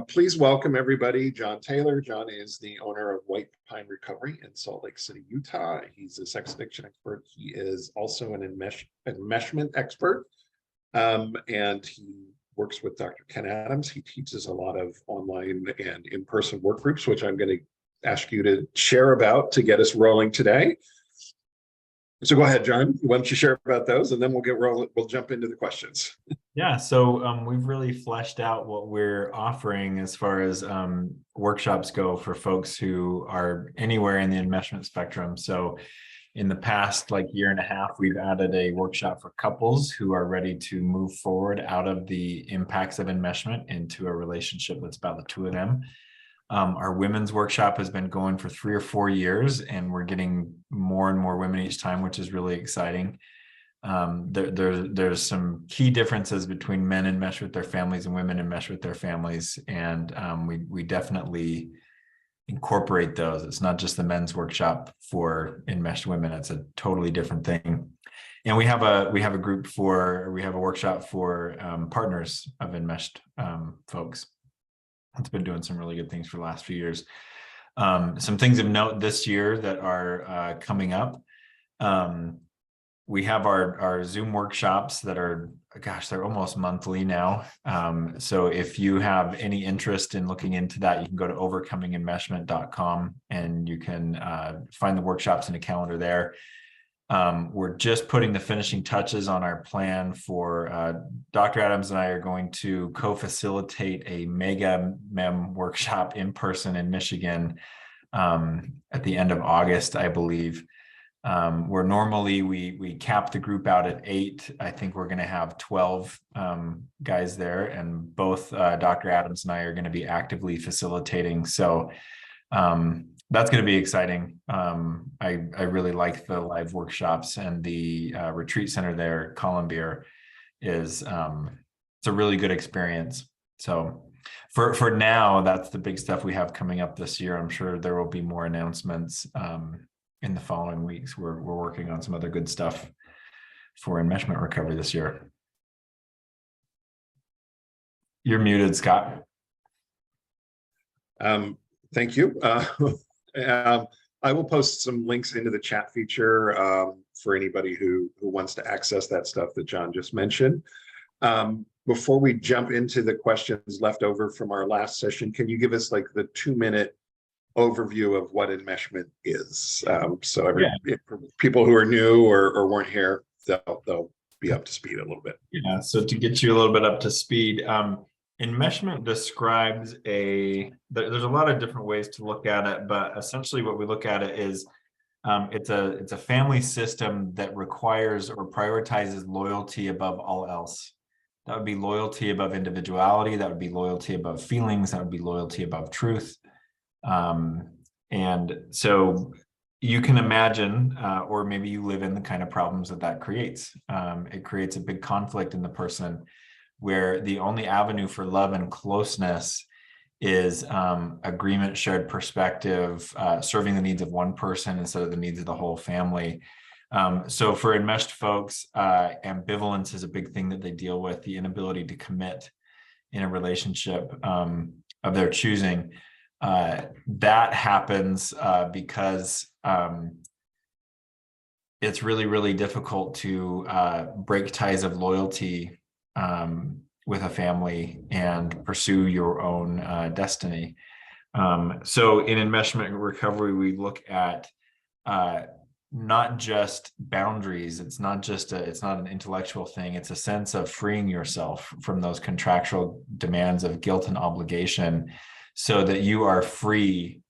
Please welcome everybody, Jon Taylor. Jon is the owner of White Pine Recovery in Salt Lake City, Utah. He's a sex addiction expert. He is also an enmeshment expert, and he works with Dr. Ken Adams. He teaches a lot of online and in-person work groups, which I'm going to ask you to share about to get us rolling today. So go ahead, Jon. Why don't you share about those, and then we'll get rolling. We'll jump into the questions. Yeah, so we've really fleshed out what we're offering as far as workshops go for folks who are anywhere in the enmeshment spectrum. So in the past, like year and a half, we've added a workshop for couples who are ready to move forward out of the impacts of enmeshment into a relationship that's about the two of them. Our women's workshop has been going for 3 or 4 years, and we're getting more and more women each time, which is really exciting. There's some key differences between men enmeshed with their families and women enmeshed with their families, and we definitely incorporate those. It's not just the men's workshop for enmeshed women; it's a totally different thing. And we have a workshop for partners of enmeshed folks. It's been doing some really good things for the last few years. Some things of note this year that are coming up. We have our Zoom workshops that are, gosh, they're almost monthly now. So if you have any interest in looking into that, you can go to overcomingenmeshment.com and you can find the workshops in a calendar there. We're just putting the finishing touches on our plan for Dr. Adams and I are going to co-facilitate a mega mem workshop in person in Michigan at the end of August, I believe. Where normally we cap the group out at 8. I think we're going to have 12 guys there, and both Dr. Adams and I are going to be actively facilitating. So that's going to be exciting. I really like the live workshops, and the retreat center there, Columbier, is it's a really good experience. So for now, that's the big stuff we have coming up this year. I'm sure there will be more announcements in the following weeks. We're working on some other good stuff for enmeshment recovery this year. You're muted, Scott. Thank you. I will post some links into the chat feature for anybody who wants to access that stuff that Jon just mentioned. Before we jump into the questions left over from our last session, can you give us like the 2-minute overview of what enmeshment is? For people who are new or weren't here, they'll be up to speed a little bit. Yeah, so to get you a little bit up to speed, enmeshment describes there's a lot of different ways to look at it, but essentially what we look at it is it's a family system that requires or prioritizes loyalty above all else. That would be loyalty above individuality. That would be loyalty above feelings. That would be loyalty above truth. And so you can imagine, or maybe you live in the kind of problems that creates. It creates a big conflict in the person where the only avenue for love and closeness is agreement, shared perspective, serving the needs of one person instead of the needs of the whole family. So for enmeshed folks, ambivalence is a big thing that they deal with, the inability to commit in a relationship of their choosing. That happens because it's really, really difficult to break ties of loyalty with a family and pursue your own destiny. So in enmeshment recovery, we look at not just boundaries. It's not an intellectual thing. It's a sense of freeing yourself from those contractual demands of guilt and obligation, so that you are free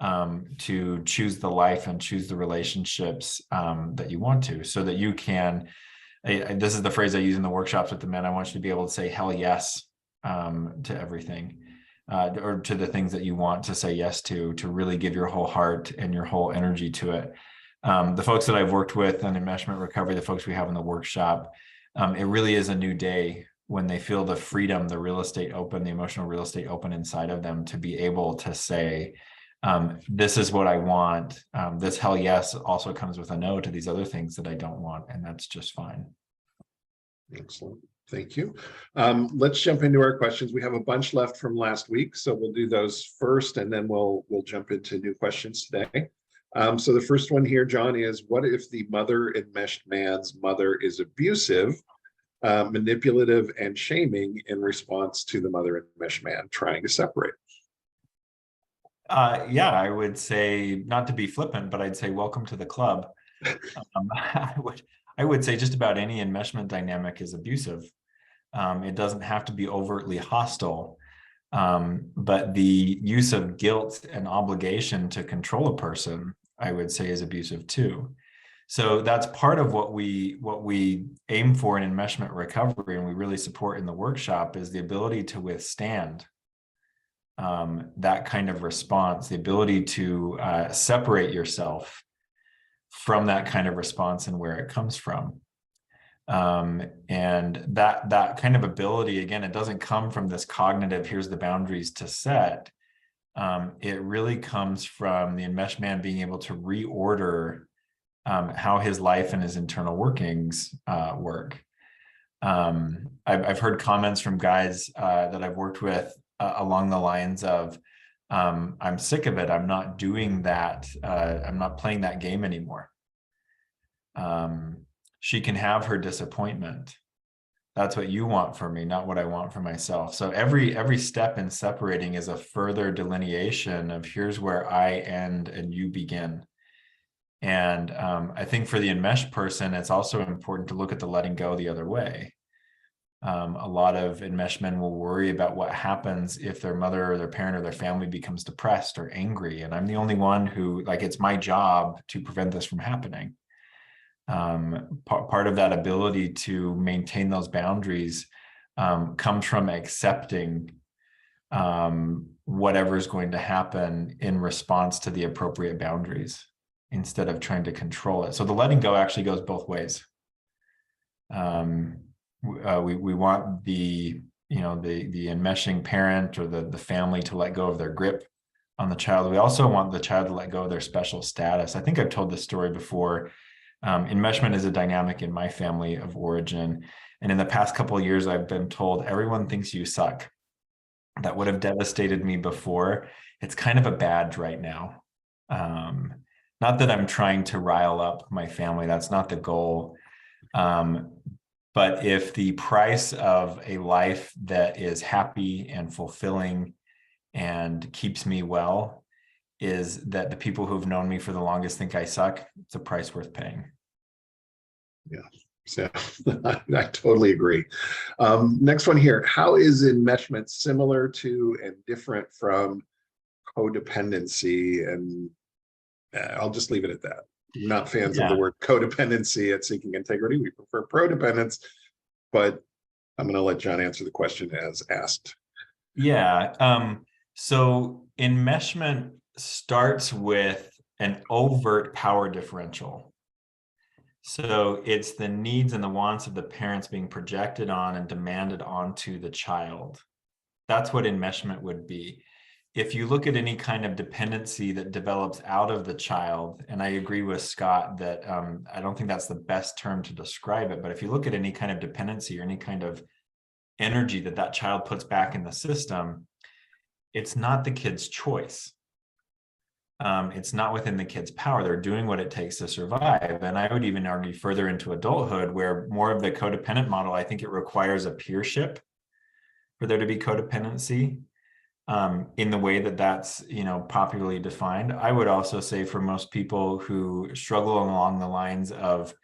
to choose the life and choose the relationships that you want to, so that you can, this is the phrase I use in the workshops with the men, I want you to be able to say hell yes to everything, or to the things that you want to say yes to really give your whole heart and your whole energy to it. The folks that I've worked with on enmeshment recovery, the folks we have in the workshop, it really is a new day when they feel the freedom, the real estate open, the emotional real estate open inside of them to be able to say, this is what I want. This hell yes also comes with a no to these other things that I don't want, and that's just fine. Excellent. Thank you. Let's jump into our questions. We have a bunch left from last week, so we'll do those first, and then we'll jump into new questions today. So the first one here, John, is what if the mother-enmeshed man's mother is abusive, manipulative, and shaming in response to the mother-enmeshed man trying to separate? Yeah, I would say, not to be flippant, but I'd say welcome to the club. I would say just about any enmeshment dynamic is abusive. It doesn't have to be overtly hostile, but the use of guilt and obligation to control a person, I would say, is abusive too. So that's part of what we aim for in enmeshment recovery, and we really support in the workshop, is the ability to withstand that kind of response, the ability to separate yourself from that kind of response and where it comes from. And that kind of ability, again, it doesn't come from this cognitive, here's the boundaries to set. It really comes from the enmeshed man being able to reorder how his life and his internal workings work. I've heard comments from guys that I've worked with along the lines of, I'm sick of it. I'm not doing that. I'm not playing that game anymore. She can have her disappointment. That's what you want from me, not what I want for myself. So every step in separating is a further delineation of here's where I end and you begin. And I think for the enmeshed person, it's also important to look at the letting go the other way. A lot of enmeshed men will worry about what happens if their mother or their parent or their family becomes depressed or angry. And I'm the only one who, like, it's my job to prevent this from happening. Part of that ability to maintain those boundaries comes from accepting whatever is going to happen in response to the appropriate boundaries, instead of trying to control it. So the letting go actually goes both ways. We want the enmeshing parent or the family to let go of their grip on the child. We also want the child to let go of their special status. I think I've told this story before. Enmeshment is a dynamic in my family of origin. And in the past couple of years, I've been told everyone thinks you suck. That would have devastated me before. It's kind of a badge right now. Not that I'm trying to rile up my family. That's not the goal. But if the price of a life that is happy and fulfilling and keeps me well is that the people who've known me for the longest think I suck, it's a price worth paying. Yeah, so I totally agree. Next one here. How is enmeshment similar to and different from codependency? And I'll just leave it at that. Not fans of the word codependency at Seeking Integrity. We prefer prodependence, but I'm going to let John answer the question as asked. Yeah. So enmeshment starts with an overt power differential. So it's the needs and the wants of the parents being projected on and demanded onto the child. That's what enmeshment would be. If you look at any kind of dependency that develops out of the child, and I agree with Scott that I don't think that's the best term to describe it, but if you look at any kind of dependency or any kind of energy that child puts back in the system, it's not the kid's choice. It's not within the kid's power. They're doing what it takes to survive. And I would even argue further into adulthood, where more of the codependent model, I think it requires a peership for there to be codependency. In the way that's popularly defined. I would also say for most people who struggle along the lines of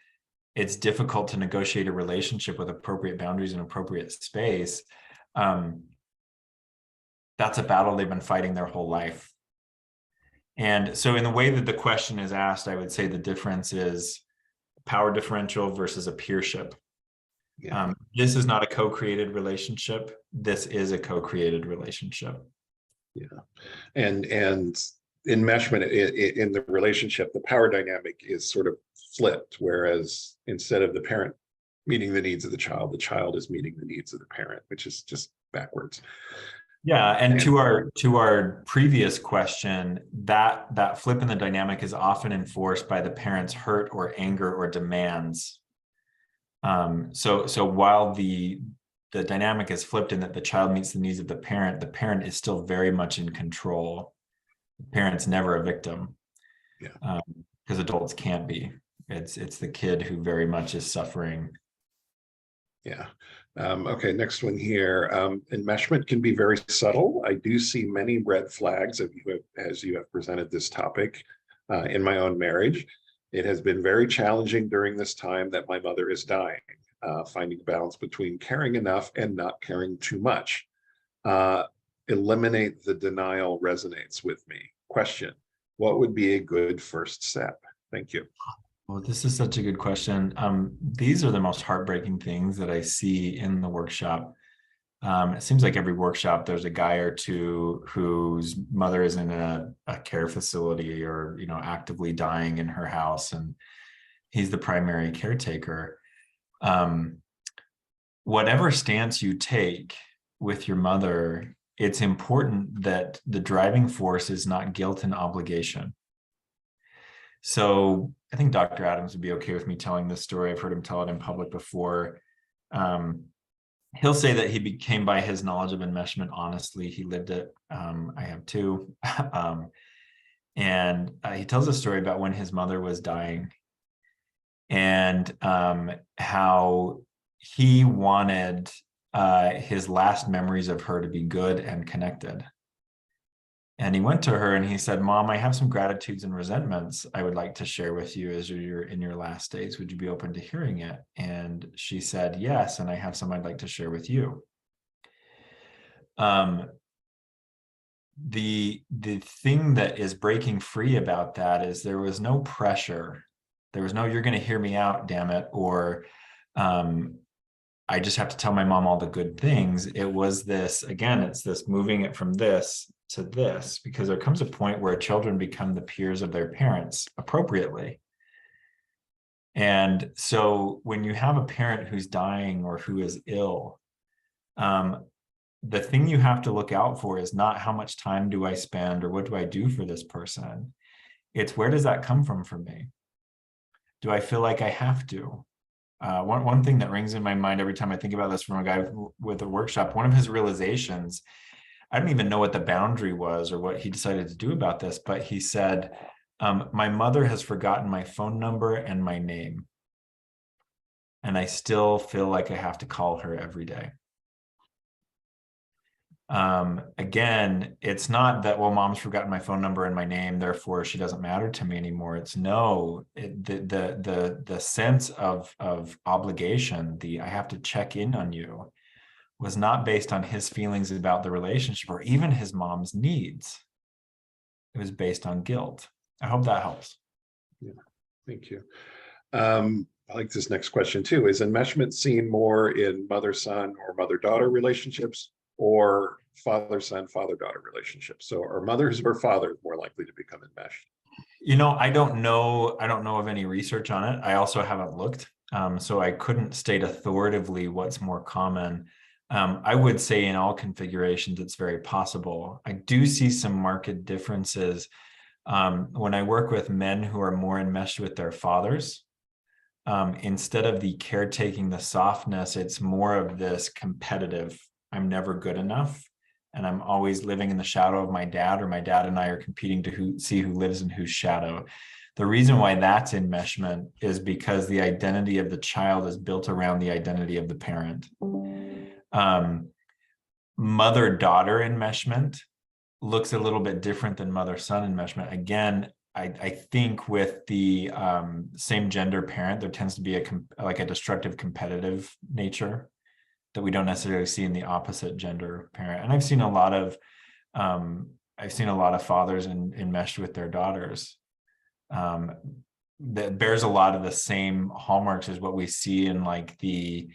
it's difficult to negotiate a relationship with appropriate boundaries and appropriate space, that's a battle they've been fighting their whole life. And so in the way that the question is asked, I would say the difference is power differential versus a peership. Yeah. This is not a co-created relationship. This is a co-created relationship. Yeah. And enmeshment in the relationship, the power dynamic is sort of flipped, whereas instead of the parent meeting the needs of the child is meeting the needs of the parent, which is just backwards. Yeah, and to our previous question, that flip in the dynamic is often enforced by the parent's hurt or anger or demands So while the dynamic is flipped in that the child meets the needs of the parent is still very much in control. The parent's never a victim. Yeah. Because adults can't be. It's the kid who very much is suffering. Yeah. Okay, next one here. Enmeshment can be very subtle. I do see many red flags as you have presented this topic in my own marriage. It has been very challenging during this time that my mother is dying, finding balance between caring enough and not caring too much. Eliminate the denial resonates with me. Question: what would be a good first step? Thank you. Well, this is such a good question. These are the most heartbreaking things that I see in the workshop. It seems like every workshop there's a guy or two whose mother is in a care facility or, actively dying in her house, and he's the primary caretaker. Whatever stance you take with your mother, it's important that the driving force is not guilt and obligation. So I think Dr. Adams would be okay with me telling this story. I've heard him tell it in public before. He'll say that he became by his knowledge of enmeshment. Honestly, he lived it. I have too. And he tells a story about when his mother was dying and how he wanted his last memories of her to be good and connected. And he went to her and he said, "Mom, I have some gratitudes and resentments I would like to share with you as you're in your last days. Would you be open to hearing it?" And she said, "Yes, and I have some I'd like to share with you." The thing that is breaking free about that is there was no pressure. There was no, "You're going to hear me out, damn it," or "I just have to tell my mom all the good things." It was this, again, it's this moving it from this to this, because there comes a point where children become the peers of their parents appropriately. And so when you have a parent who's dying or who is ill, the thing you have to look out for is not how much time do I spend or what do I do for this person. It's where does that come from for me? Do I feel like I have to? One thing that rings in my mind every time I think about this from a guy with a workshop, one of his realizations, I don't even know what the boundary was or what he decided to do about this, but he said, "My mother has forgotten my phone number and my name, and I still feel like I have to call her every day." Again, it's not that, "Well, mom's forgotten my phone number and my name, therefore she doesn't matter to me anymore." It's no, the sense of obligation, I have to check in on you, was not based on his feelings about the relationship or even his mom's needs. It was based on guilt. I hope that helps. Yeah, thank you. I like this next question too. Is enmeshment seen more in mother-son or mother-daughter relationships or father-son, father-daughter relationships? So are mothers or fathers more likely to become enmeshed? I don't know of any research on it. I also haven't looked. So I couldn't state authoritatively what's more common. I would say in all configurations, it's very possible. I do see some marked differences when I work with men who are more enmeshed with their fathers. Instead of the caretaking, the softness, it's more of this competitive, "I'm never good enough, and I'm always living in the shadow of my dad," or "my dad and I are competing to see who lives in whose shadow." The reason why that's enmeshment is because the identity of the child is built around the identity of the parent. Mother-daughter enmeshment looks a little bit different than mother-son enmeshment. Again, I think with the same gender parent, there tends to be a destructive competitive nature that we don't necessarily see in the opposite gender parent. And I've seen a lot of fathers enmeshed with their daughters that bears a lot of the same hallmarks as what we see in like the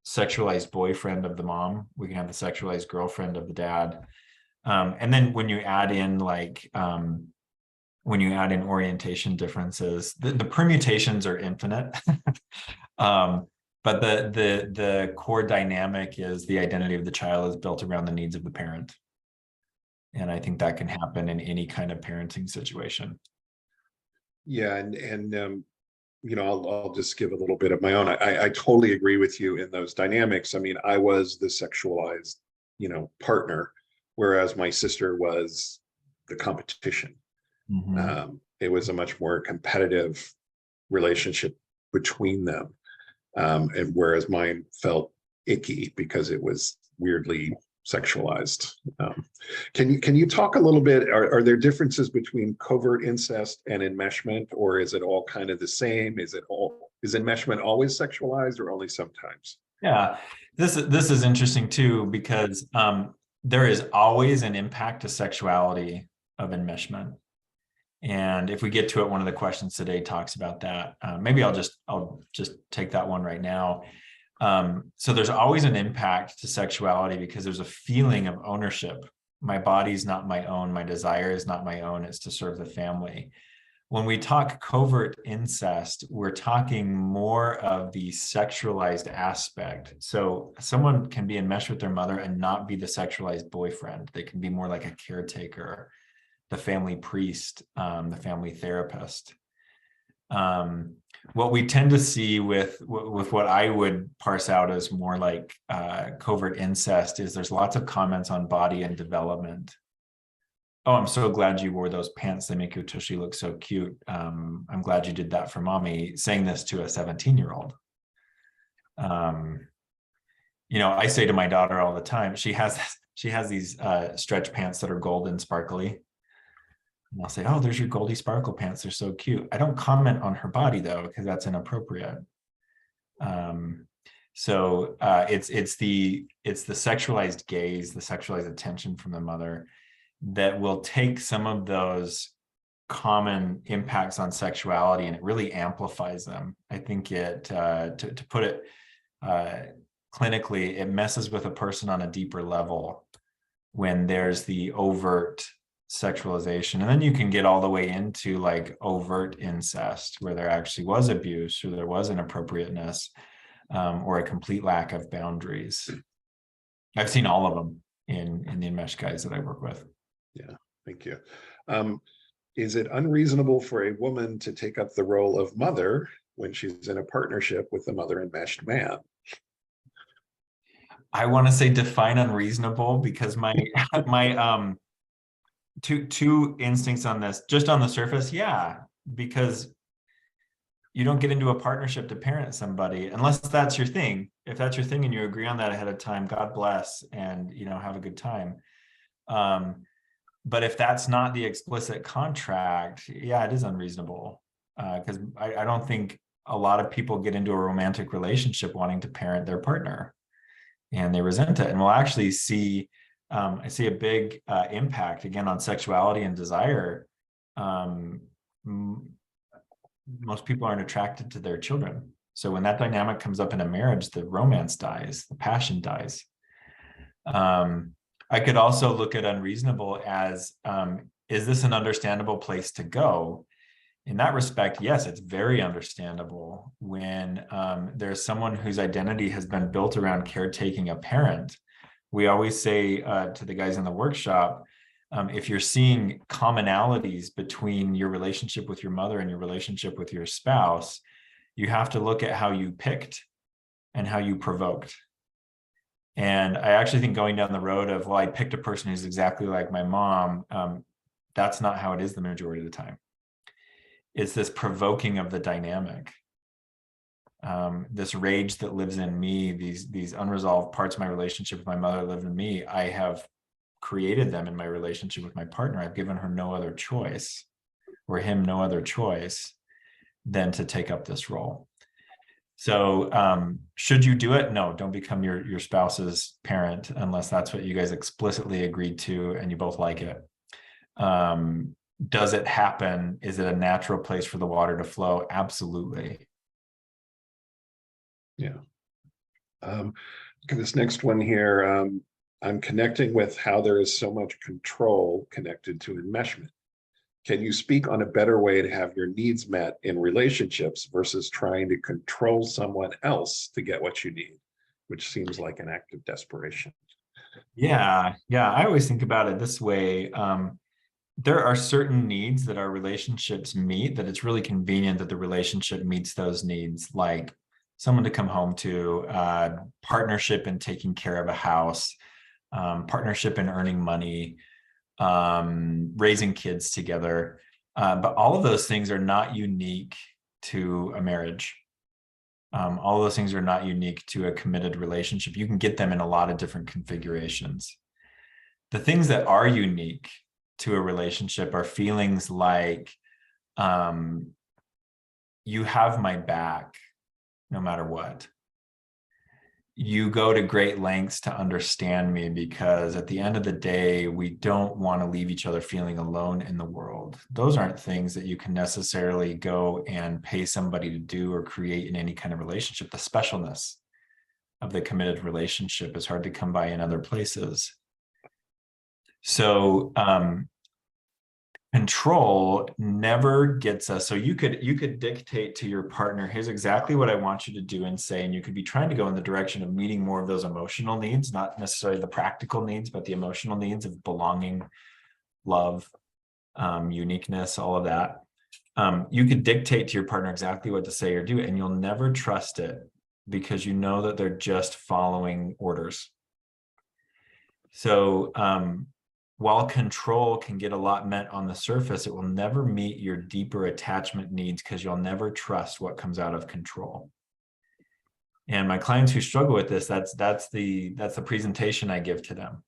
sexualized boyfriend of the mom. We can have the sexualized girlfriend of the dad. And then when you add in orientation differences, the permutations are infinite. But the core dynamic is the identity of the child is built around the needs of the parent. And I think that can happen in any kind of parenting situation. Yeah, and I'll just give a little bit of my own. I totally agree with you in those dynamics. I mean, I was the sexualized, partner, whereas my sister was the competition. It was a much more competitive relationship between them. And whereas mine felt icky because it was weirdly sexualized. Can you talk a little bit? Are there differences between covert incest and enmeshment, or is it all kind of the same? Is enmeshment always sexualized, or only sometimes? Yeah, this is interesting too, because there is always an impact to sexuality of enmeshment. And if we get to it, one of the questions today talks about that. Maybe I'll just take that one right now. So there's always an impact to sexuality because there's a feeling of ownership. My body's not my own. My desire is not my own. It's to serve the family. When we talk covert incest, we're talking more of the sexualized aspect. So someone can be enmeshed with their mother and not be the sexualized boyfriend. They can be more like a caretaker, the family priest, the family therapist. What we tend to see with what I would parse out as more like covert incest is there's lots of comments on body and development. Oh, I'm so glad you wore those pants. They make your tushy look so cute. I'm glad you did that for mommy, saying this to a 17-year-old. I say to my daughter all the time, she has these stretch pants that are gold and sparkly. And I'll say, oh, there's your Goldie Sparkle pants. They're so cute. I don't comment on her body though, because that's inappropriate. So it's the sexualized gaze, the sexualized attention from the mother that will take some of those common impacts on sexuality and it really amplifies them. I think to put it clinically, it messes with a person on a deeper level when there's the overt sexualization. And then you can get all the way into like overt incest, where there actually was abuse or there was inappropriateness or a complete lack of boundaries. I've seen all of them in the enmeshed guys that I work with. Yeah, thank you. Is it unreasonable for a woman to take up the role of mother when she's in a partnership with a mother-enmeshed man? I want to say define unreasonable, because my two instincts on this, just on the surface, yeah, because you don't get into a partnership to parent somebody unless that's your thing. If that's your thing and you agree on that ahead of time, God bless, and have a good time. But if that's not the explicit contract, yeah, it is unreasonable. Because I don't think a lot of people get into a romantic relationship wanting to parent their partner, and they resent it. And we'll actually see, I see a big impact again on sexuality and desire. Most people aren't attracted to their children. So when that dynamic comes up in a marriage, the romance dies, the passion dies. I could also look at unreasonable as, is this an understandable place to go? In that respect, yes, it's very understandable when there's someone whose identity has been built around caretaking a parent. We always say to the guys in the workshop, if you're seeing commonalities between your relationship with your mother and your relationship with your spouse, you have to look at how you picked and how you provoked. And I actually think going down the road of, well, I picked a person who's exactly like my mom, that's not how it is the majority of the time. It's this provoking of the dynamic, this rage that lives in me, these unresolved parts of my relationship with my mother live in me. I have created them in my relationship with my partner. I've given her no other choice, or him no other choice, than to take up this role. So should you do it? No, don't become your spouse's parent unless that's what you guys explicitly agreed to and you both like it. Does it happen? Is it a natural place for the water to flow? Absolutely. Yeah. This next one here, I'm connecting with how there is so much control connected to enmeshment. Can you speak on a better way to have your needs met in relationships versus trying to control someone else to get what you need, which seems like an act of desperation? Yeah. I always think about it this way. there are certain needs that our relationships meet that it's really convenient that the relationship meets those needs, like someone to come home to, partnership in taking care of a house, partnership in earning money, raising kids together. But all of those things are not unique to a marriage. All of those things are not unique to a committed relationship. You can get them in a lot of different configurations. The things that are unique to a relationship are feelings like, you have my back no matter what. You go to great lengths to understand me, because at the end of the day, we don't want to leave each other feeling alone in the world. Those aren't things that you can necessarily go and pay somebody to do or create in any kind of relationship. The specialness of the committed relationship is hard to come by in other places. So control never gets us. So you could dictate to your partner, here's exactly what I want you to do and say, and you could be trying to go in the direction of meeting more of those emotional needs, not necessarily the practical needs, but the emotional needs of belonging, love, uniqueness, all of that. You could dictate to your partner exactly what to say or do, and you'll never trust it, because you know that they're just following orders. So while control can get a lot met on the surface, it will never meet your deeper attachment needs, because you'll never trust what comes out of control. And my clients who struggle with this, that's the presentation I give to them.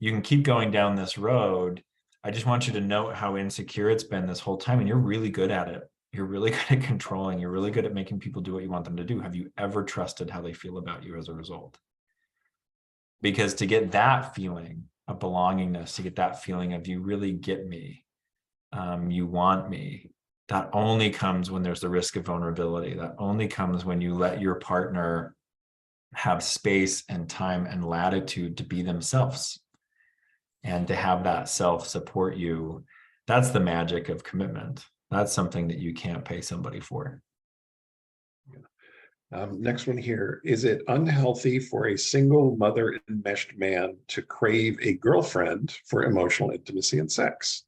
You can keep going down this road. I just want you to note how insecure it's been this whole time, and you're really good at it. You're really good at controlling. You're really good at making people do what you want them to do. Have you ever trusted how they feel about you as a result? Because to get that feeling of belongingness, to get that feeling of you really get me, you want me, that only comes when there's the risk of vulnerability. That only comes when you let your partner have space and time and latitude to be themselves and to have that self support you. That's the magic of commitment. That's something that you can't pay somebody for. Next one here. Is it unhealthy for a single mother-enmeshed man to crave a girlfriend for emotional intimacy and sex?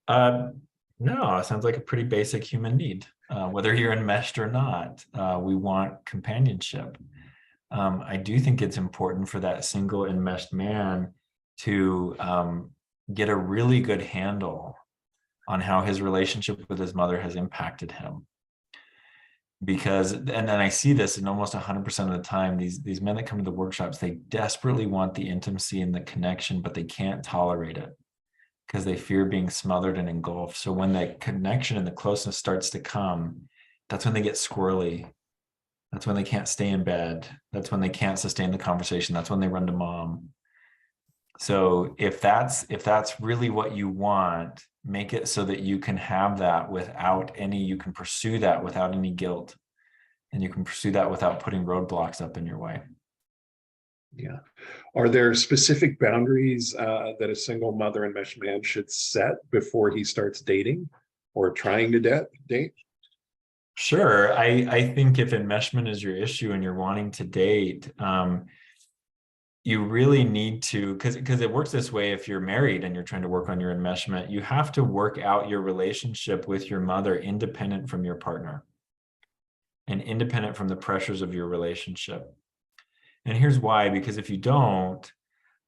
No, it sounds like a pretty basic human need. Whether you're enmeshed or not, we want companionship. I do think it's important for that single enmeshed man to get a really good handle on how his relationship with his mother has impacted him. Because, and then I see this in almost 100% of the time, these men that come to the workshops, they desperately want the intimacy and the connection, but they can't tolerate it because they fear being smothered and engulfed. So when that connection and the closeness starts to come, that's when they get squirrely. That's when they can't stay in bed. That's when they can't sustain the conversation. That's when they run to mom. So if that's really what you want, make it so that you can have that without any, you can pursue that without any guilt, and you can pursue that without putting roadblocks up in your way. Yeah. Are there specific boundaries that a single mother-enmeshed man should set before he starts dating or trying to date? Sure. I think if enmeshment is your issue and you're wanting to date, you really need to, because it works this way. If you're married and you're trying to work on your enmeshment, you have to work out your relationship with your mother independent from your partner and independent from the pressures of your relationship. And here's why: because if you don't,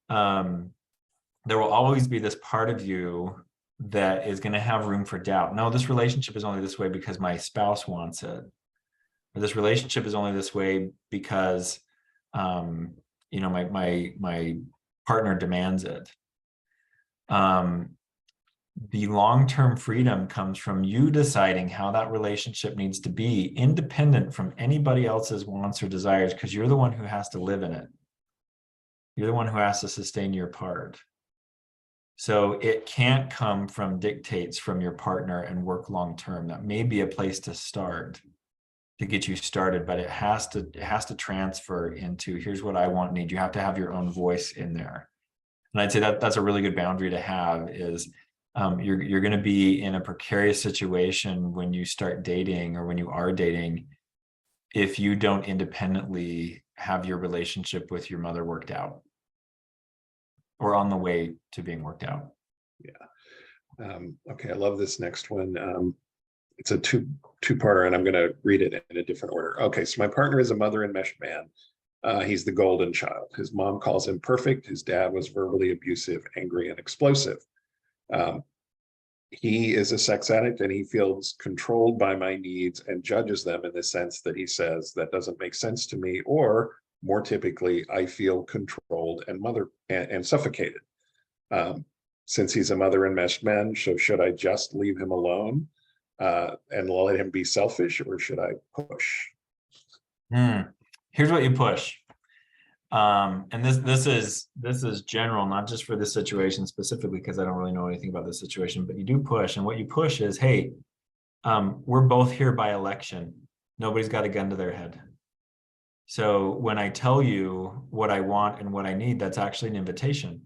there will always be this part of you that is going to have room for doubt. No, this relationship is only this way because my spouse wants it. Or this relationship is only this way because my partner demands it. The long-term freedom comes from you deciding how that relationship needs to be, independent from anybody else's wants or desires, because you're the one who has to live in it. You're the one who has to sustain your part. So it can't come from dictates from your partner and work long-term. That may be a place to start, to get you started, but it has to transfer into, here's what I want and need. You have to have your own voice in there. And I'd say that's a really good boundary to have, is you're going to be in a precarious situation when you start dating or when you are dating if you don't independently have your relationship with your mother worked out or on the way to being worked out. Yeah. Okay, I love this next one. It's a two-parter, and I'm going to read it in a different order. Okay, so my partner is a mother-enmeshed man. He's the golden child. His mom calls him perfect. His dad was verbally abusive, angry, and explosive. Um, he is a sex addict, and he feels controlled by my needs and judges them in the sense that he says that doesn't make sense to me, or more typically, I feel controlled and suffocated. Since he's a mother-enmeshed man, so should I just leave him alone and let him be selfish, or should I push? Here's what you push. And this is general, not just for this situation specifically, because I don't really know anything about this situation, but you do push. And what you push is, hey, we're both here by election. Nobody's got a gun to their head. So when I tell you what I want and what I need, that's actually an invitation.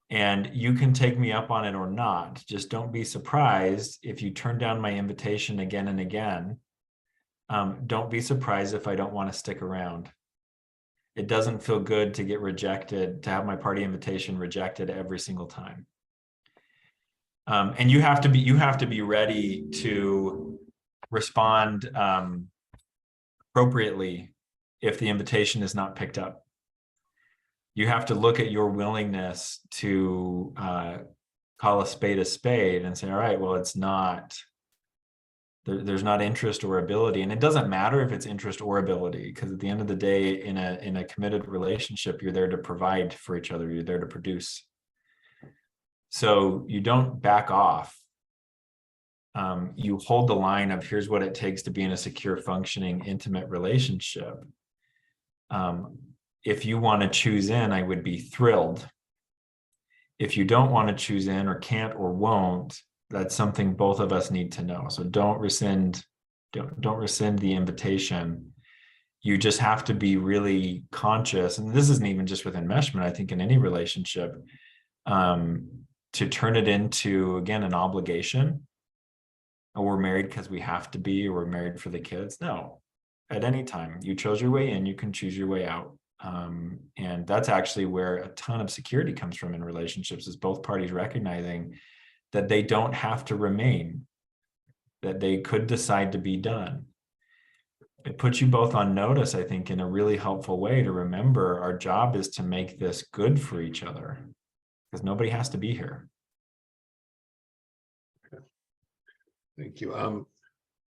And you can take me up on it or not. Just don't be surprised if you turn down my invitation again and again. Don't be surprised if I don't want to stick around. It doesn't feel good to get rejected, to have my party invitation rejected every single time. And you have to be ready to respond appropriately if the invitation is not picked up. You have to look at your willingness to call a spade and say, all right, well, it's not, there's not interest or ability. And it doesn't matter if it's interest or ability, because at the end of the day, in a committed relationship, you're there to provide for each other. You're there to produce. So you don't back off. You hold the line of, here's what it takes to be in a secure, functioning, intimate relationship. If you want to choose in, I would be thrilled. If you don't want to choose in, or can't, or won't, that's something both of us need to know. So don't rescind the invitation. You just have to be really conscious. And this isn't even just with enmeshment, I think in any relationship, to turn it into, again, an obligation. Or we're married because we have to be, or we're married for the kids. No, at any time you chose your way in, you can choose your way out. And that's actually where a ton of security comes from in relationships, is both parties recognizing that they don't have to remain, that they could decide to be done. It puts you both on notice, I think, in a really helpful way to remember our job is to make this good for each other, because nobody has to be here. Thank you.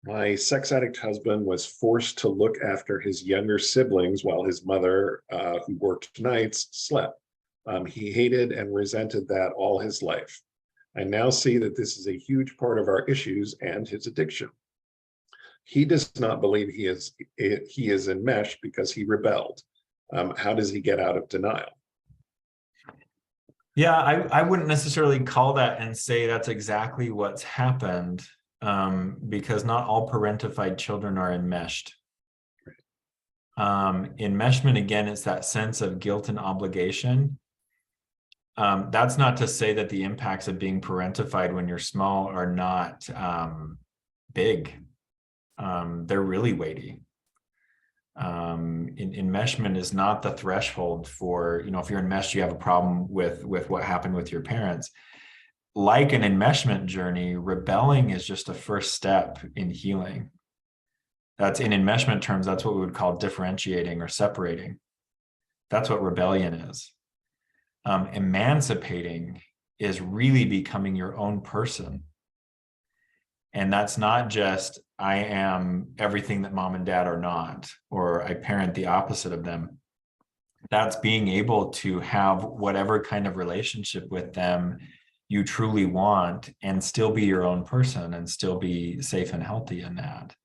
My sex addict husband was forced to look after his younger siblings while his mother, who worked nights, slept. He hated and resented that all his life. I now see that this is a huge part of our issues and his addiction. He does not believe he is enmeshed because he rebelled. How does he get out of denial? Yeah, I wouldn't necessarily call that and say that's exactly what's happened, because not all parentified children are enmeshed. Enmeshment, again, it's that sense of guilt and obligation. That's not to say that the impacts of being parentified when you're small are not big. They're really weighty. Enmeshment is not the threshold for, if you're enmeshed, you have a problem with what happened with your parents. Like an enmeshment journey, rebelling is just a first step in healing. That's, in enmeshment terms, that's what we would call differentiating or separating. That's what rebellion is. Emancipating is really becoming your own person. And that's not just, I am everything that mom and dad are not, or I parent the opposite of them. That's being able to have whatever kind of relationship with them you truly want, and still be your own person, and still be safe and healthy in that.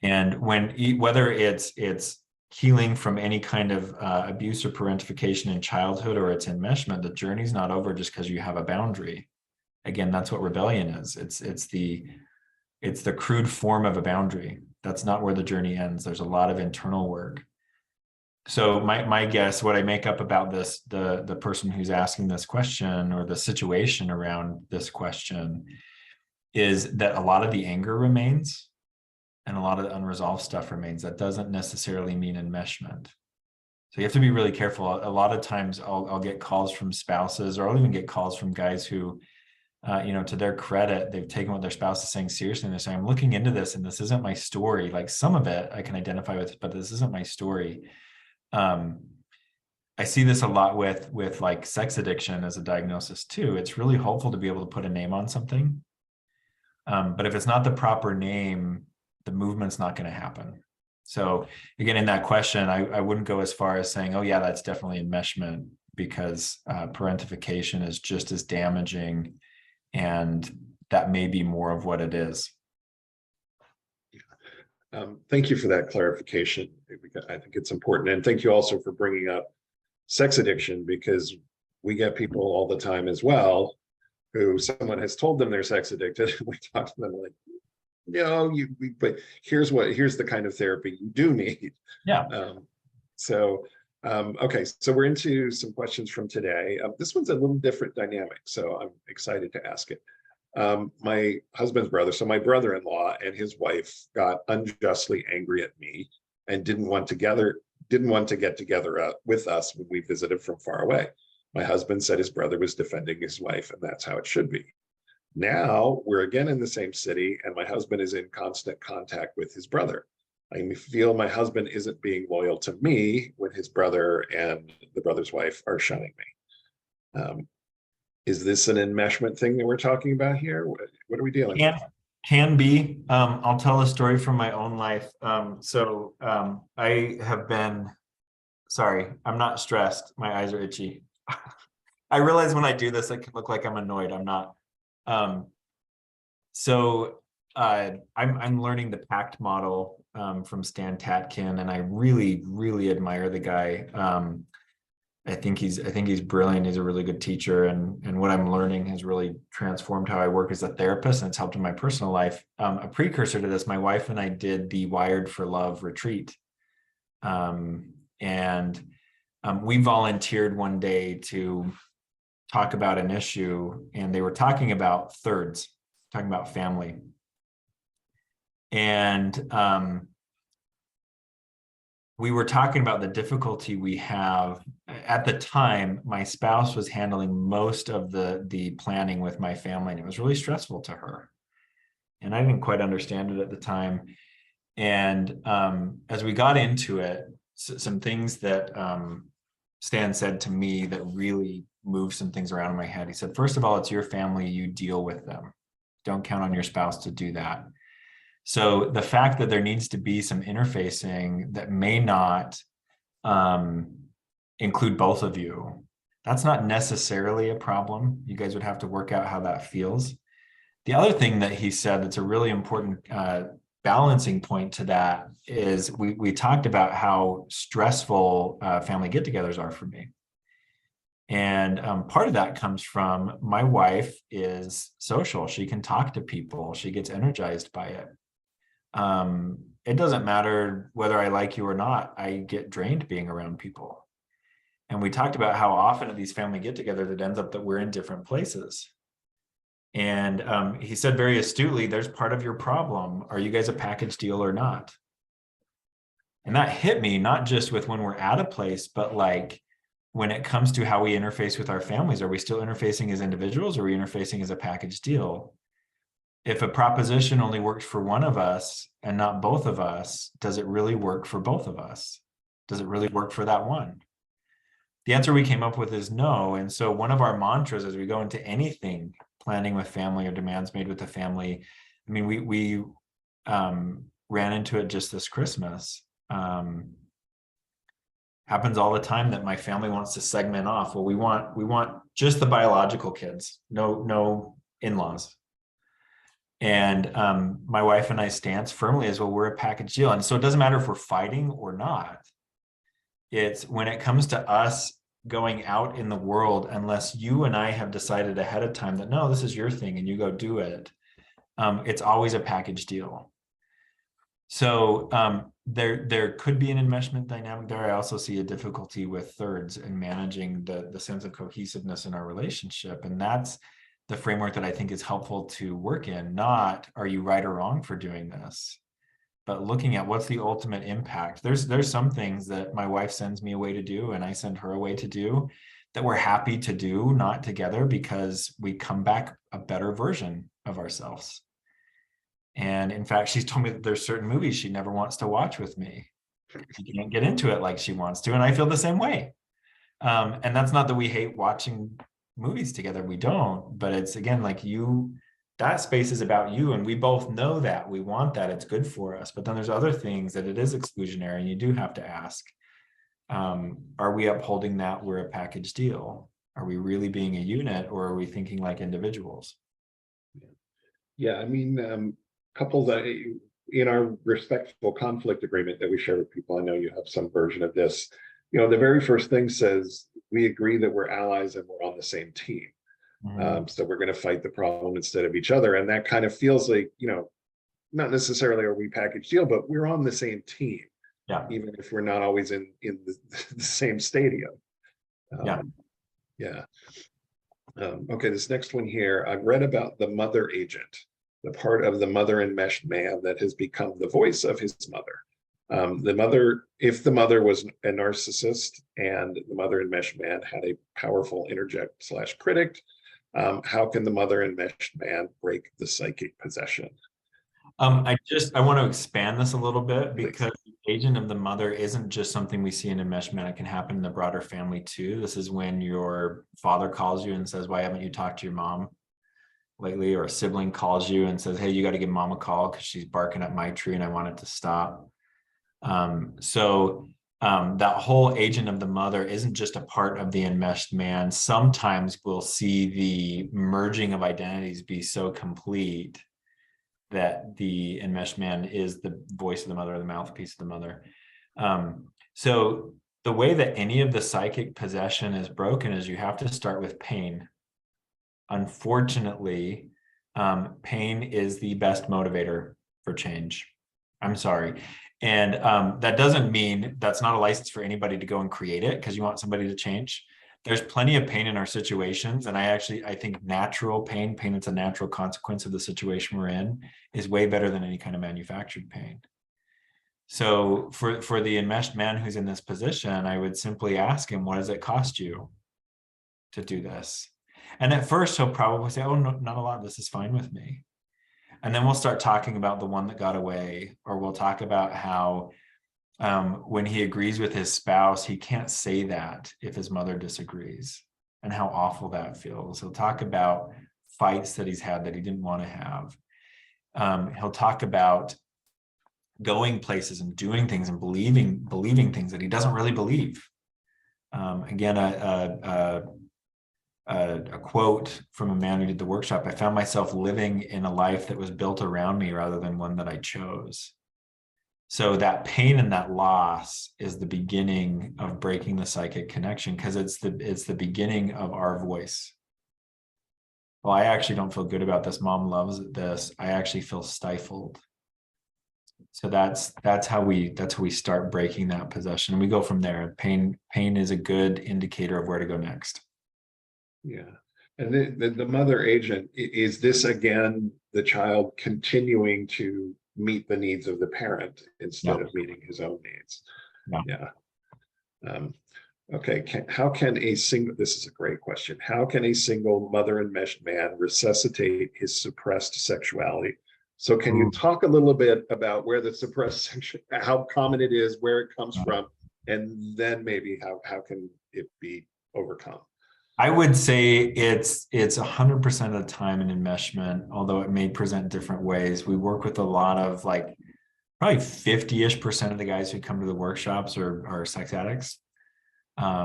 And whether it's healing from any kind of abuse or parentification in childhood, or it's enmeshment, the journey's not over just because you have a boundary. Again, that's what rebellion is. It's the crude form of a boundary. That's not where the journey ends. There's a lot of internal work. So my guess, what I make up about this, the person who's asking this question, or the situation around this question, is that a lot of the anger remains and a lot of the unresolved stuff remains. That doesn't necessarily mean enmeshment. So you have to be really careful. A lot of times I'll get calls from spouses, or I'll even get calls from guys who To their credit, they've taken what their spouse is saying seriously, and they're saying, I'm looking into this and this isn't my story. Like some of it I can identify with, but this isn't my story. I see this a lot with like sex addiction as a diagnosis too. It's really hopeful to be able to put a name on something. But if it's not the proper name, the movement's not going to happen. So again, in that question, I wouldn't go as far as saying, oh yeah, that's definitely enmeshment, because parentification is just as damaging, and that may be more of what it is. Thank you for that clarification. I think it's important. And thank you also for bringing up sex addiction, because we get people all the time as well who someone has told them they're sex addicted. We talk to them like, no, but here's the kind of therapy you do need. Yeah. Okay, so we're into some questions from today. This one's a little different dynamic, so I'm excited to ask it. My husband's brother, so my brother-in-law and his wife got unjustly angry at me and didn't want to get together with us when we visited from far away. My husband said his brother was defending his wife, and that's how it should be. Now we're again in the same city, and my husband is in constant contact with his brother. I feel my husband isn't being loyal to me when his brother and the brother's wife are shunning me. Is this an enmeshment thing that we're talking about here? What are we dealing with? Can be. I'll tell a story from my own life. I have been, sorry, I'm not stressed. My eyes are itchy. I realize when I do this, I can look like I'm annoyed. I'm not. I'm learning the PACT model from Stan Tatkin, and I really, really admire the guy. I think he's brilliant. He's a really good teacher, and what I'm learning has really transformed how I work as a therapist, and it's helped in my personal life. A precursor to this, my wife and I did the Wired for Love retreat, we volunteered one day to talk about an issue, and they were talking about thirds, talking about family. And we were talking about the difficulty we have. At the time, my spouse was handling most of the planning with my family, and it was really stressful to her. And I didn't quite understand it at the time. And as we got into it, some things that Stan said to me that really moved some things around in my head. He said, first of all, it's your family, you deal with them. Don't count on your spouse to do that. So the fact that there needs to be some interfacing that may not include both of you, that's not necessarily a problem. You guys would have to work out how that feels. The other thing that he said that's a really important balancing point to that is we talked about how stressful family get-togethers are for me. And part of that comes from my wife is social. She can talk to people. She gets energized by it. It doesn't matter whether I like you or not. I get drained being around people. And we talked about how often at these family get-togethers, it ends up that we're in different places. And he said very astutely, there's part of your problem. Are you guys a package deal or not? And that hit me, not just with when we're at a place, but like when it comes to how we interface with our families. Are we still interfacing as individuals, or are we interfacing as a package deal? If a proposition only works for one of us and not both of us, does it really work for both of us? Does it really work for that one? The answer we came up with is no. And so one of our mantras as we go into anything planning with family or demands made with the family, I mean, we ran into it just this Christmas. Happens all the time that my family wants to segment off. Well, we want just the biological kids, no in-laws. And my wife and I stance firmly is, well, we're a package deal. And so it doesn't matter if we're fighting or not. It's when it comes to us going out in the world, unless you and I have decided ahead of time that, no, this is your thing and you go do it, it's always a package deal. So there could be an enmeshment dynamic there. I also see a difficulty with thirds and managing the sense of cohesiveness in our relationship. And that's the framework that I think is helpful to work in. Not, are you right or wrong for doing this, but looking at what's the ultimate impact. There's some things that my wife sends me away to do and I send her away to do that we're happy to do not together because we come back a better version of ourselves. And in fact, she's told me that there's certain movies she never wants to watch with me. She can't get into it like she wants to. And I feel the same way. And that's not that we hate watching movies together. We don't. But it's, again, like that space is about you. And we both know that. We want that. It's good for us. But then there's other things that it is exclusionary. And you do have to ask, are we upholding that we're a package deal? Are we really being a unit, or are we thinking like individuals? Yeah, I mean, couples that in our respectful conflict agreement that we share with people, I know you have some version of this, you know, the very first thing says we agree that we're allies and we're on the same team. So we're going to fight the problem instead of each other. And that kind of feels like, you know, not necessarily are we package deal, but we're on the same team. Yeah. Even if we're not always in the same stadium. Yeah. Okay, this next one here, I've read about the mother agent, the part of the mother-enmeshed man that has become the voice of his mother. If the mother was a narcissist and the mother-enmeshed man had a powerful interject/critic, how can the mother-enmeshed man break the psychic possession? I want to expand this a little bit, because the agent of the mother isn't just something we see in enmeshment. It can happen in the broader family too. This is when your father calls you and says, why haven't you talked to your mom lately? Or a sibling calls you and says, hey, you got to give mom a call because she's barking up my tree and I want it to stop. That whole agent of the mother isn't just a part of the enmeshed man. Sometimes we'll see the merging of identities be so complete that the enmeshed man is the voice of the mother, or the mouthpiece of the mother. So the way that any of the psychic possession is broken is you have to start with pain. Unfortunately, pain is the best motivator for change. I'm sorry. And that doesn't mean that's not a license for anybody to go and create it because you want somebody to change. There's plenty of pain in our situations. And I think natural pain that's a natural consequence of the situation we're in, is way better than any kind of manufactured pain. So for the enmeshed man who's in this position, I would simply ask him, what does it cost you to do this? And at first he'll probably say, oh, no, not a lot. This is fine with me. And then we'll start talking about the one that got away, or we'll talk about how when he agrees with his spouse, he can't say that if his mother disagrees, and how awful that feels. He'll talk about fights that he's had that he didn't want to have. He'll talk about going places and doing things and believing things that he doesn't really believe. Again, a quote from a man who did the workshop: I found myself living in a life that was built around me rather than one that I chose. So that pain and that loss is the beginning of breaking the psychic connection, because it's the beginning of our voice. Well, I actually don't feel good about this. Mom loves this. I actually feel stifled. So that's how we start breaking that possession. And we go from there. Pain is a good indicator of where to go next. Yeah. And the mother agent, is this again the child continuing to meet the needs of the parent instead of meeting his own needs? Okay, this is a great question. How can a single mother-enmeshed man resuscitate his suppressed sexuality? So can you talk a little bit about where the suppressed sexuality, how common it is, where it comes from, and then maybe how can it be overcome? I would say it's 100% of the time in enmeshment, although it may present different ways. We work with a lot of, like, probably 50-ish% of the guys who come to the workshops are sex addicts,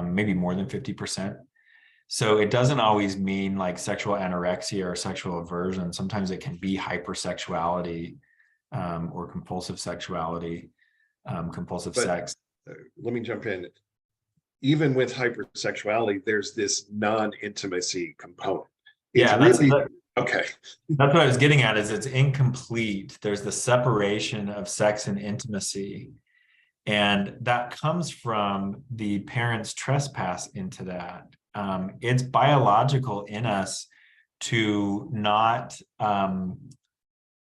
maybe more than 50%. So it doesn't always mean like sexual anorexia or sexual aversion. Sometimes it can be hypersexuality or compulsive sexuality, compulsive sex. Let me jump in. Even with hypersexuality, there's this non-intimacy component. Okay. That's what I was getting at, is it's incomplete. There's the separation of sex and intimacy. And that comes from the parents' trespass into that. It's biological in us to not, the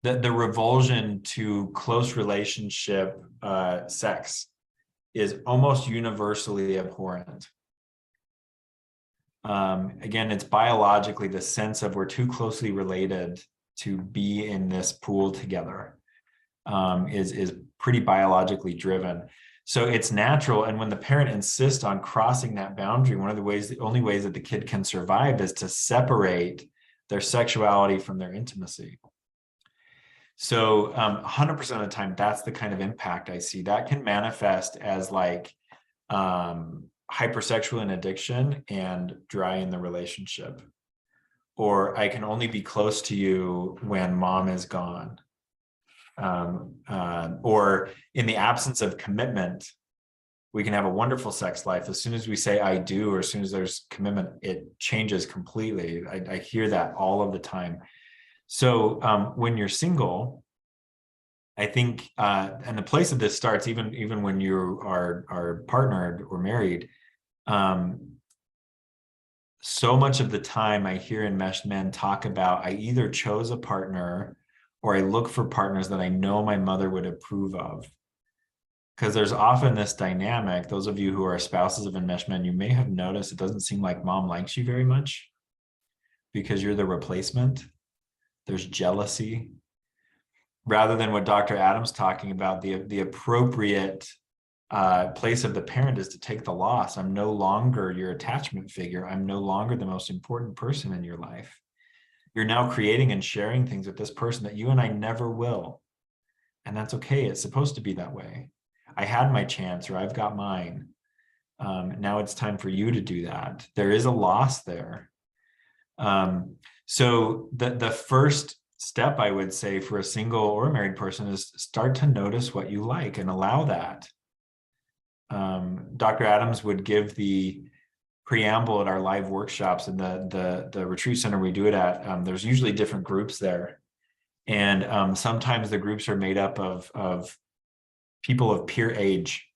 revulsion to close relationship sex is almost universally abhorrent. Again, it's biologically the sense of we're too closely related to be in this pool together, is pretty biologically driven. So it's natural. And when the parent insists on crossing that boundary, one of the only ways that the kid can survive is to separate their sexuality from their intimacy. So 100% of the time, that's the kind of impact I see. That can manifest as like hypersexual in addiction and dry in the relationship. Or I can only be close to you when mom is gone. Or in the absence of commitment, we can have a wonderful sex life. As soon as we say I do, or as soon as there's commitment, it changes completely. I hear that all of the time. So when you're single, I think, and the place of this starts even when you are partnered or married. So much of the time I hear enmeshed men talk about, I either chose a partner or I look for partners that I know my mother would approve of. Because there's often this dynamic, those of you who are spouses of enmeshed men, you may have noticed it doesn't seem like mom likes you very much because you're the replacement. There's jealousy. Rather than what Dr. Adams talking about, the appropriate place of the parent is to take the loss. I'm no longer your attachment figure. I'm no longer the most important person in your life. You're now creating and sharing things with this person that you and I never will. And that's okay. It's supposed to be that way. I had my chance, or I've got mine. Now it's time for you to do that. There is a loss there. So the first step I would say for a single or a married person is start to notice what you like and allow that. Dr. Adams would give the preamble at our live workshops and the retreat center we do it at. There's usually different groups there. And sometimes the groups are made up of people of peer age.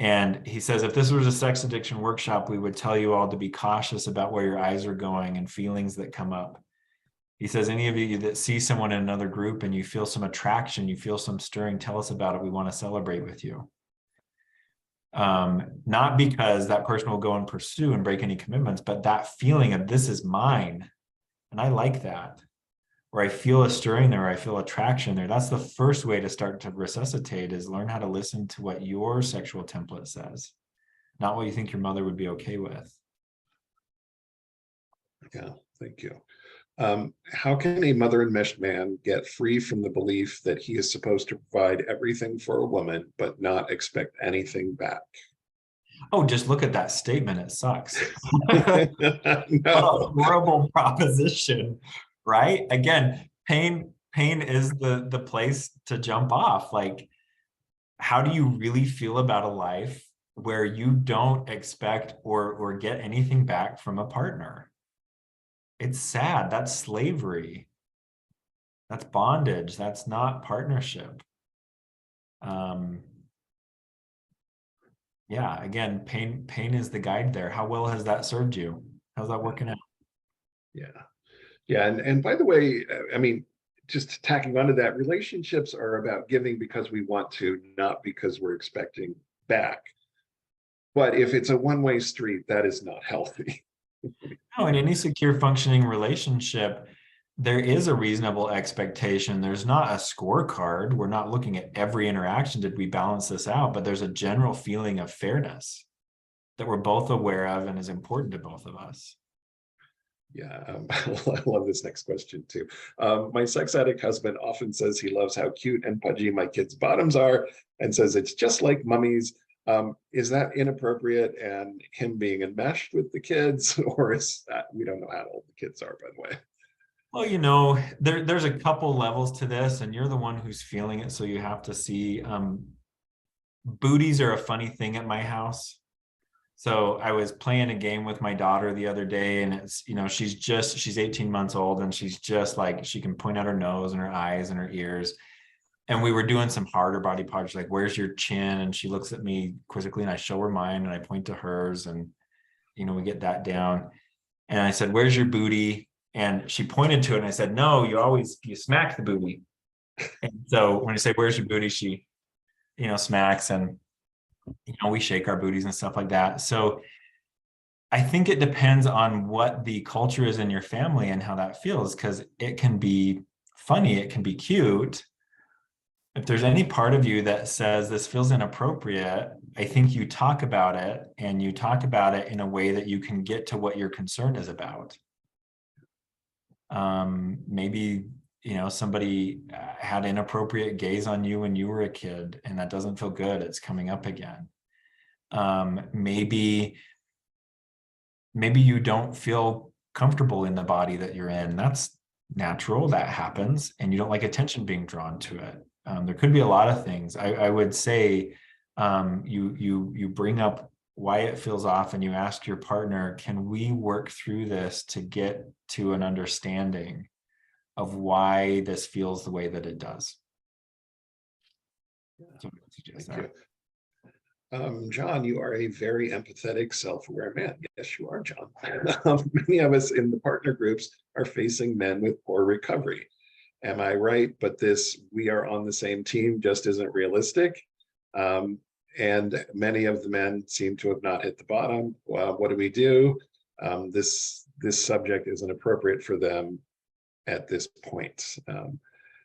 And he says, if this was a sex addiction workshop, we would tell you all to be cautious about where your eyes are going and feelings that come up. He says, any of you that see someone in another group and you feel some attraction, you feel some stirring, tell us about it. We want to celebrate with you. Not because that person will go and pursue and break any commitments, but that feeling of this is mine. And I like that. Or I feel a stirring there, or I feel attraction there. That's the first way to start to resuscitate, is learn how to listen to what your sexual template says, not what you think your mother would be okay with. Yeah, thank you. How can a mother-enmeshed man get free from the belief that he is supposed to provide everything for a woman, but not expect anything back? Oh, just look at that statement. It sucks. What a No. horrible proposition, right? Again, pain is the place to jump off. Like, how do you really feel about a life where you don't expect or get anything back from a partner? It's sad. That's slavery. That's bondage. That's not partnership. Yeah, again, pain is the guide there. How well has that served you? How's that working out? Yeah. Yeah. And by the way, I mean, just tacking onto that, relationships are about giving because we want to, not because we're expecting back. But if it's a one-way street, that is not healthy. No, in any secure functioning relationship, there is a reasonable expectation. There's not a scorecard. We're not looking at every interaction. Did we balance this out? But there's a general feeling of fairness that we're both aware of and is important to both of us. Yeah, I love this next question too. My sex addict husband often says he loves how cute and pudgy my kids' bottoms are and says it's just like mummy's. Is that inappropriate and him being enmeshed with the kids, or is that, we don't know how old the kids are, by the way? Well, you know, there's a couple levels to this, and you're the one who's feeling it, so you have to see. Booties are a funny thing at my house. So I was playing a game with my daughter the other day, and it's, you know, she's 18 months old, and she's just like, she can point out her nose and her eyes and her ears. And we were doing some harder body parts, like, where's your chin? And she looks at me quizzically, and I show her mine and I point to hers, and, you know, we get that down. And I said, where's your booty? And she pointed to it, and I said, no, you smack the booty. And so when I say, where's your booty? She, you know, smacks, and, you know, we shake our booties and stuff like that. So I think it depends on what the culture is in your family and how that feels, because it can be funny, it can be cute. If there's any part of you that says this feels inappropriate, I think you talk about it, and you talk about it in a way that you can get to what your concern is about. Maybe, somebody had inappropriate gaze on you when you were a kid, and that doesn't feel good. It's coming up again. Maybe you don't feel comfortable in the body that you're in. That's natural, that happens, and you don't like attention being drawn to it. There could be a lot of things. I would say you bring up why it feels off, and you ask your partner, can we work through this to get to an understanding of why this feels the way that it does? Thank you. Jon, you are a very empathetic, self-aware man. Yes, you are, Jon. Many of us in the partner groups are facing men with poor recovery. Am I right? But this, we are on the same team, just isn't realistic. And many of the men seem to have not hit the bottom. What do we do? This subject isn't appropriate for them at this point.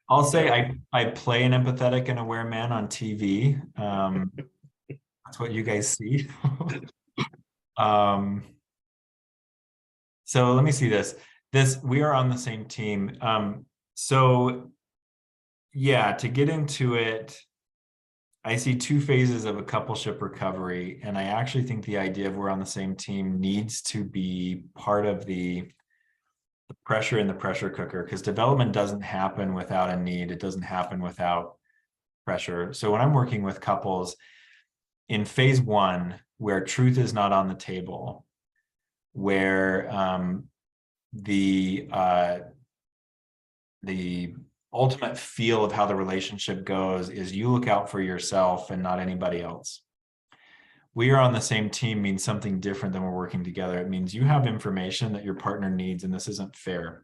I'll say I play an empathetic and aware man on TV. That's what you guys see. So let me see this. We are on the same team. So yeah, to get into it, I see two phases of a coupleship recovery, and I actually think the idea of we're on the same team needs to be part of the pressure in the pressure cooker, because development doesn't happen without a need. It doesn't happen without pressure. So when I'm working with couples in phase one, where truth is not on the table, where the ultimate feel of how the relationship goes is you look out for yourself and not anybody else. We are on the same team means something different than we're working together. It means you have information that your partner needs, and this isn't fair.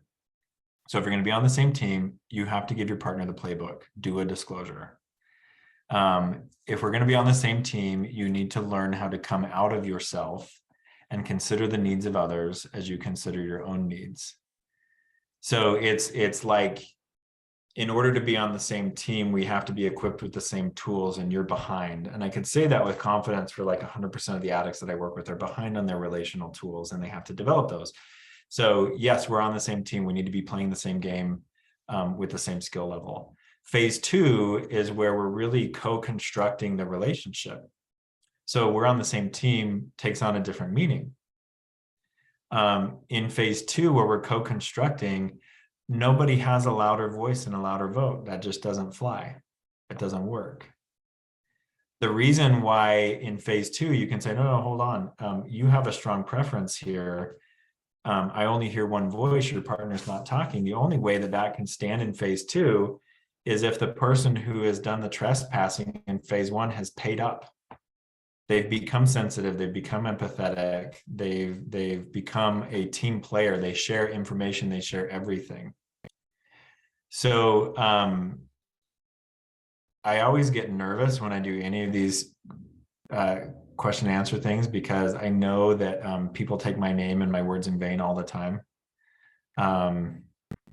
So if you're going to be on the same team, you have to give your partner the playbook, do a disclosure. If we're going to be on the same team, you need to learn how to come out of yourself and consider the needs of others as you consider your own needs. So it's like, in order to be on the same team, we have to be equipped with the same tools, and you're behind. And I could say that with confidence for like 100% of the addicts that I work with are behind on their relational tools, and they have to develop those. So yes, we're on the same team. We need to be playing the same game with the same skill level. Phase two is where we're really co-constructing the relationship. So we're on the same team takes on a different meaning. In phase two, where we're co-constructing, nobody has a louder voice and a louder vote. That just doesn't fly. It doesn't work. The reason why in phase two, you can say, no, hold on. You have a strong preference here. I only hear one voice, your partner's not talking. The only way that can stand in phase two is if the person who has done the trespassing in phase one has paid up. They've become sensitive, they've become empathetic, they've become a team player, they share information, they share everything. So I always get nervous when I do any of these question and answer things, because I know that people take my name and my words in vain all the time.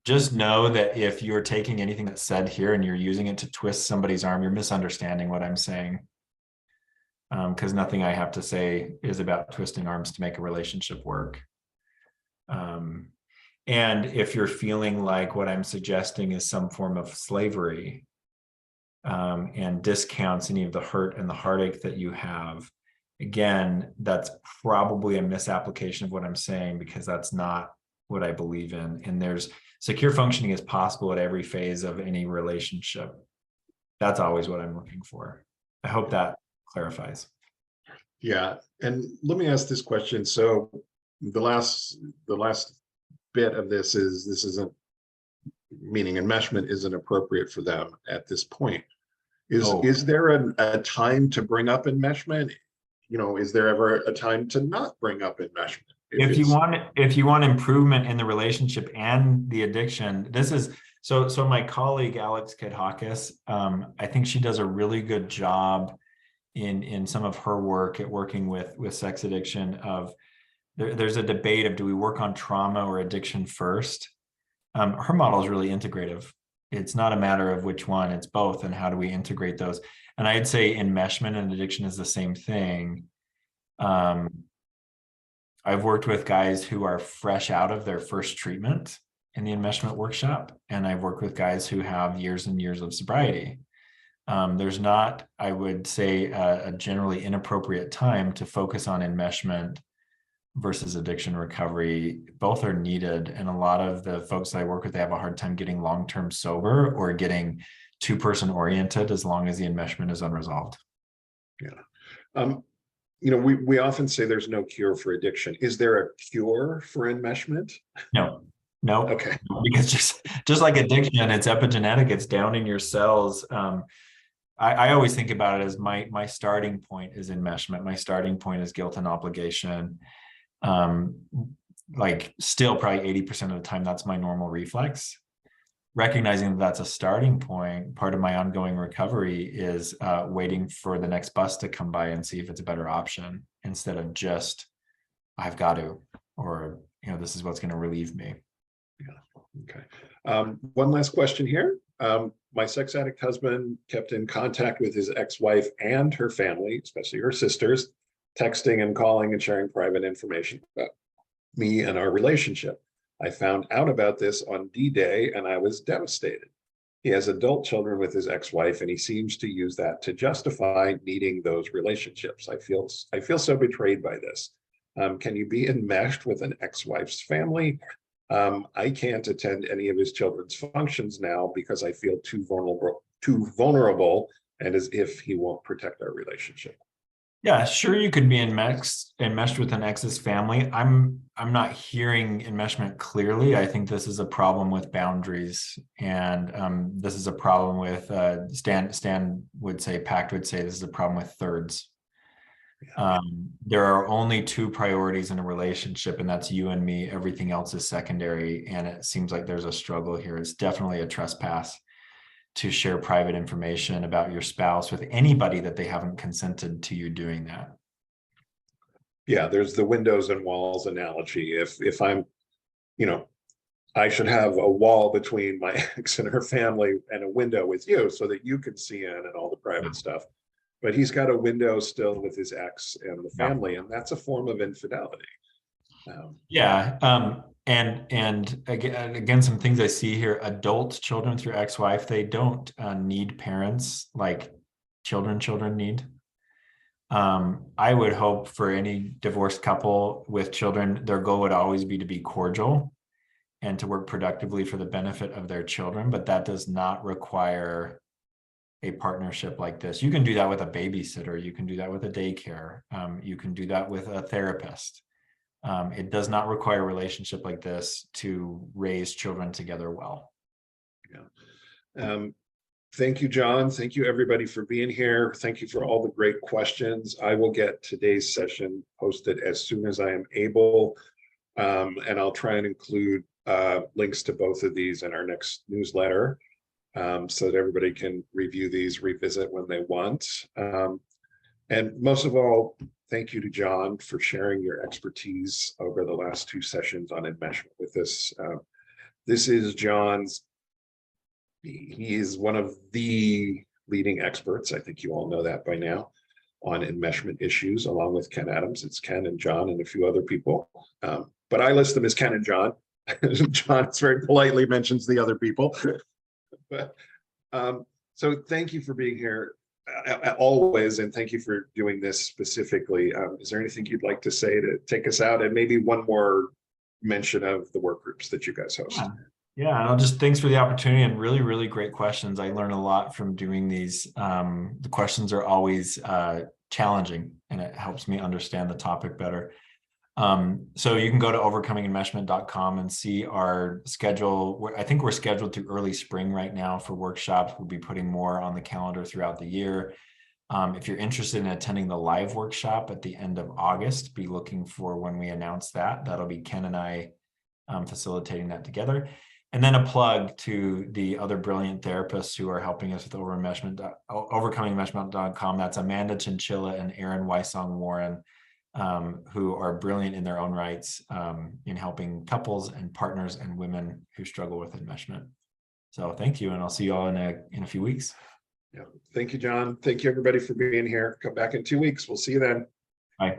Just know that if you're taking anything that's said here and you're using it to twist somebody's arm, you're misunderstanding what I'm saying. Because nothing I have to say is about twisting arms to make a relationship work. And if you're feeling like what I'm suggesting is some form of slavery and discounts any of the hurt and the heartache that you have, again, that's probably a misapplication of what I'm saying, because that's not what I believe in. And there's secure functioning is possible at every phase of any relationship. That's always what I'm looking for. I hope that clarifies. Yeah, and let me ask this question. So the last bit of this isn't, meaning enmeshment isn't appropriate for them at this point. Is there a time to bring up enmeshment? Is there ever a time to not bring up enmeshment? If you want improvement in the relationship and the addiction, this is so my colleague Alex Kedhakis, I think she does a really good job in some of her work at working with sex addiction of there's a debate of, do we work on trauma or addiction first? Her model is really integrative. It's not a matter of which one, it's both, and how do we integrate those? And I'd say enmeshment and addiction is the same thing. I've worked with guys who are fresh out of their first treatment in the enmeshment workshop, and I've worked with guys who have years and years of sobriety. There's not, I would say, a generally inappropriate time to focus on enmeshment versus addiction recovery. Both are needed, and a lot of the folks that I work with, they have a hard time getting long-term sober or getting two-person oriented as long as the enmeshment is unresolved. Yeah. We often say there's no cure for addiction. Is there a cure for enmeshment? No. Okay. Because just like addiction, it's epigenetic, it's down in your cells. I always think about it as my starting point is enmeshment. My starting point is guilt and obligation. Like still probably 80% of the time, that's my normal reflex. Recognizing that that's a starting point, part of my ongoing recovery is waiting for the next bus to come by and see if it's a better option, instead of just, I've got to, or, this is what's going to relieve me. Yeah. Okay. One last question here. My sex addict husband kept in contact with his ex-wife and her family, especially her sisters, texting and calling and sharing private information about me and our relationship. I found out about this on D-Day and I was devastated. He has adult children with his ex-wife, and he seems to use that to justify needing those relationships. I feel so betrayed by this. Can you be enmeshed with an ex-wife's family? I can't attend any of his children's functions now because I feel too vulnerable, and as if he won't protect our relationship. Yeah, sure, you could be enmeshed with an ex's family. I'm not hearing enmeshment clearly. I think this is a problem with boundaries, and this is a problem with Stan would say, Pact would say, this is a problem with thirds. There are only two priorities in a relationship, and that's you and me. Everything else is secondary, and it seems like there's a struggle here. It's definitely a trespass to share private information about your spouse with anybody that they haven't consented to you doing that. Yeah, there's the windows and walls analogy. If I'm, I should have a wall between my ex and her family and a window with you so that you can see in and all the private stuff. But he's got a window still with his ex and the family, and that's a form of infidelity. And again, some things I see here: adult children through ex-wife, they don't need parents like children need. I would hope for any divorced couple with children, their goal would always be to be cordial and to work productively for the benefit of their children, but that does not require a partnership like this. You can do that with a babysitter, you can do that with a daycare, you can do that with a therapist. It does not require a relationship like this to raise children together well. Yeah. Thank you, Jon. Thank you, everybody, for being here. Thank you for all the great questions. I will get today's session posted as soon as I am able, and I'll try and include links to both of these in our next newsletter, so that everybody can review these, revisit when they want. And most of all, thank you to Jon for sharing your expertise over the last two sessions on enmeshment with us. This is Jon's, he is one of the leading experts, I think you all know that by now, on enmeshment issues, along with Ken Adams. It's Ken and Jon and a few other people. But I list them as Ken and Jon. Jon very politely mentions the other people. But so thank you for being here always, and thank you for doing this specifically. Is there anything you'd like to say to take us out, and maybe one more mention of the work groups that you guys host? Yeah, and I'll just, thanks for the opportunity, and really, really great questions. I learn a lot from doing these. The questions are always challenging, and it helps me understand the topic better. So you can go to overcomingenmeshment.com and see our schedule. I think we're scheduled through early spring right now for workshops. We'll be putting more on the calendar throughout the year. If you're interested in attending the live workshop at the end of August, be looking for when we announce that. That'll be Ken and I facilitating that together. And then a plug to the other brilliant therapists who are helping us with overcomingenmeshment.com. That's Amanda Chinchilla and Aaron Wysong Warren. who are brilliant in their own rights in helping couples and partners and women who struggle with enmeshment. So thank you, and I'll see you all in a few weeks. Yeah. Thank you, John. Thank you, everybody, for being here. Come back in 2 weeks. We'll see you then. Bye.